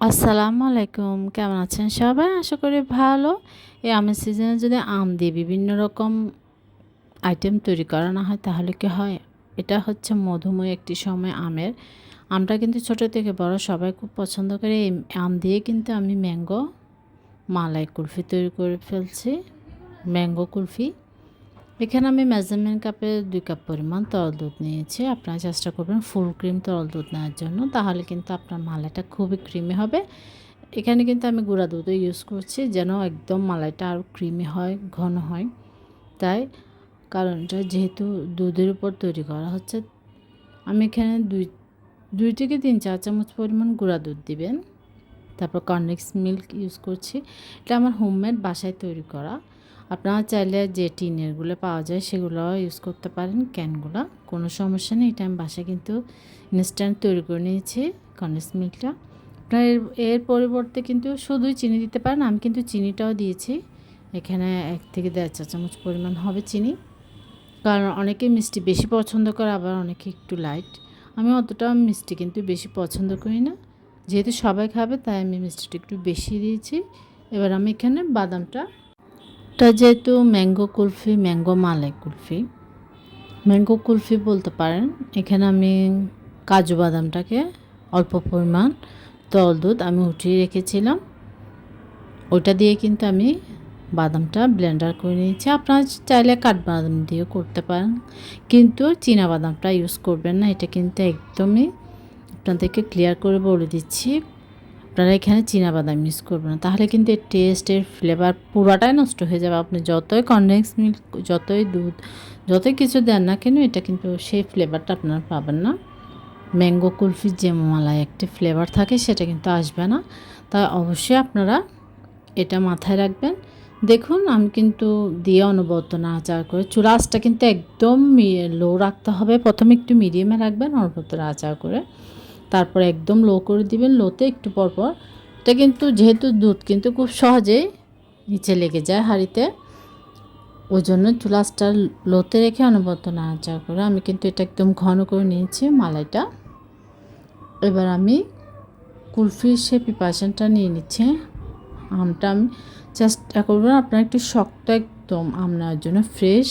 আসসালামু আলাইকুম, কেমন আছেন সবাই? আশা করি ভালো। এই আমের সিজনে যদি আম দিয়ে বিভিন্ন রকম আইটেম তৈরি করা না হয় তাহলে কি হয়? এটা হচ্ছে মধুময় একটি সময় আমের। আমটা কিন্তু ছোট থেকে বড় সবাই খুব পছন্দ করে। এই আম দিয়ে কিন্তু আমি ম্যাঙ্গো মালাই কুলফি তৈরি করে ফেলছি। ম্যাঙ্গো কুলফি। এখানে আমি মেজারমেন্ট কাপে 2 কাপ পরিমাণ তরল দুধ নিয়েছি। আপনারা চেষ্টা করবেন ফুল ক্রিম তরল দুধ নেওয়ার জন্য। তাহলে কিন্তু আপনার মালাইটা খুবই ক্রিমি হবে। এখানে কিন্তু আমি গুঁড়া দুধও ইউজ করছি যেন একদম মালাইটা আরও ক্রিমি হয়, ঘন হয়। তাই কারণটা যেহেতু দুধের উপর তৈরি করা হচ্ছে, আমি এখানে 2 থেকে 3 চা চামচ পরিমাণ গুঁড়া দুধ দিবেন। তারপর কর্নফ্লেক্স মিল্ক ইউজ করছি। এটা আমার হোমমেড বাসায় তৈরি করা। আপনারা চাইলে যে টিনেরগুলো পাওয়া যায় সেগুলো ইউজ করতে পারেন, ক্যানগুলো। কোনো সমস্যা নেই। এটা আমি বাসায় কিন্তু ইনস্ট্যান্ট তৈরি করে নিয়েছি কর্নফ্লেক্স মিল্কটা। আপনার এর পরিবর্তে কিন্তু শুধুই চিনি দিতে পারেন। আমি কিন্তু চিনিটাও দিয়েছি। এখানে 1 থেকে 1.5 চা চামচ পরিমাণ হবে চিনি। কারণ অনেকে মিষ্টি বেশি পছন্দ করে, আবার অনেকে একটু লাইট। আমি অতটা মিষ্টি কিন্তু বেশি পছন্দ করি না। যেহেতু সবাই খাবে তাই আমি মিষ্টিটা একটু বেশি দিয়েছি। এবার আমি এখানে বাদামটা যেহেতু ম্যাঙ্গো কুলফি, ম্যাঙ্গো মালাই কুলফি, ম্যাঙ্গো কুলফি বলতে পারেন। এখানে আমি কাজু বাদামটাকে অল্প পরিমাণ তরল দুধ আমি উঠিয়ে রেখেছিলাম, ওইটা দিয়ে কিন্তু আমি বাদামটা ব্লেন্ডার করে নিয়েছি। আপনারা চাইলে কাঠবাদাম দিয়েও করতে পারেন, কিন্তু চীনা বাদামটা ইউজ করবেন না। এটা কিন্তু একদমই আপনাদেরকে ক্লিয়ার করে বলে দিচ্ছি, আপনারা এখানে চীনা বাদাম ইউজ করবেন না। তাহলে কিন্তু এর টেস্ট, এর ফ্লেভার পুরাটাই নষ্ট হয়ে যাবে। আপনি যতই কনডেন্স মিল্ক, যতই দুধ, যতই কিছু দেন না কেন, এটা কিন্তু সেই ফ্লেভারটা আপনারা পাবেন না। ম্যাঙ্গো কুলফির যে মালাই একটি ফ্লেভার থাকে সেটা কিন্তু আসবে না। তাই অবশ্যই আপনারা এটা মাথায় রাখবেন। দেখুন আমি কিন্তু দিয়ে অনবরত নাড়াচাড়া করে, চুলা আঁচটা কিন্তু একদম লো রাখতে হবে। প্রথমে একটু মিডিয়ামে রাখবেন, অনবরত নাড়াচাড়া করে, তারপর একদম লো করে দিবেন। লোতে একটু পরপর, এটা কিন্তু যেহেতু দুধ কিন্তু খুব সহজেই নিচে লেগে যায় হাঁড়িতে, ওই জন্য চুলা আঁচটা লোতে রেখে অনবরত নাড়াচাড়া করে আমি কিন্তু এটা একদম ঘন করে নিয়েছি মালাইটা। এবার আমি কুলফির সে প্রিপারেশনটা নিয়ে নিচ্ছি। আমটা আমি চেষ্টা করবেন আপনারা একটু শক্ত একদম আম নেওয়ার জন্য। ফ্রেশ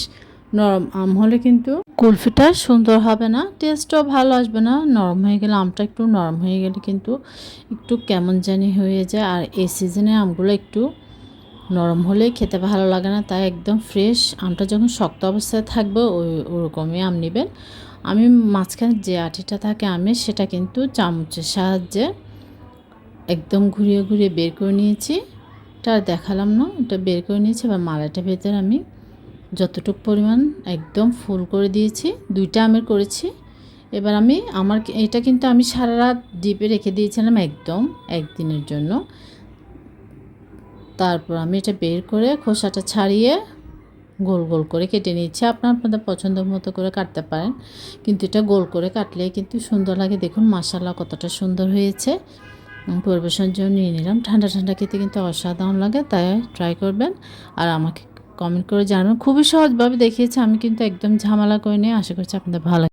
নরম আম হলে কিন্তু কুলফিটা সুন্দর হবে না, টেস্টও ভালো আসবে না। নরম হয়ে গেলে, আমটা একটু নরম হয়ে গেলে কিন্তু একটু কেমন জানি হয়ে যায়। আর এই সিজনে আমগুলো একটু নরম হলেই খেতে ভালো লাগে না। তাই একদম ফ্রেশ আমটা যখন শক্ত অবস্থায় থাকবে ওরকমই আম নেবেন। আমি মাঝখানে যে আটিটা থাকে আমের, সেটা কিন্তু চামচের সাহায্যে একদম ঘুরিয়ে ঘুরিয়ে বের করে নিয়েছি। এটা আর দেখালাম না, এটা বের করে নিয়েছি। এবার মালাইটা ভেতরে আমি যতটুকু পরিমাণ একদম ফুল করে দিয়েছি, 2টা আমের করেছি। এবার এটা কিন্তু আমি সারা রাত ডিপে রেখে দিয়েছিলাম একদম 1 দিনের জন্য। তারপর আমি এটা বের করে খোসাটা ছাড়িয়ে গোল গোল করে কেটে নিচ্ছি। আপনাদের পছন্দ মতো করে কাটতে পারেন, কিন্তু এটা গোল করে কাটলে কিন্তু সুন্দর লাগে। দেখুন মাশাআল্লাহ কতটা সুন্দর হয়েছে। পরিবেশনের জন্য নিয়ে নিলাম। ঠান্ডা ঠান্ডা খেতে কিন্তু অসাধারণ লাগে, তাই ট্রাই করবেন। আর আমাকে কমেন্ট করে জানাবেন। খুবই সহজভাবে দেখিয়েছি আমি, কিন্তু একদম ঝামেলা করে নিয়ে। আশা করছি আপনাদের ভালো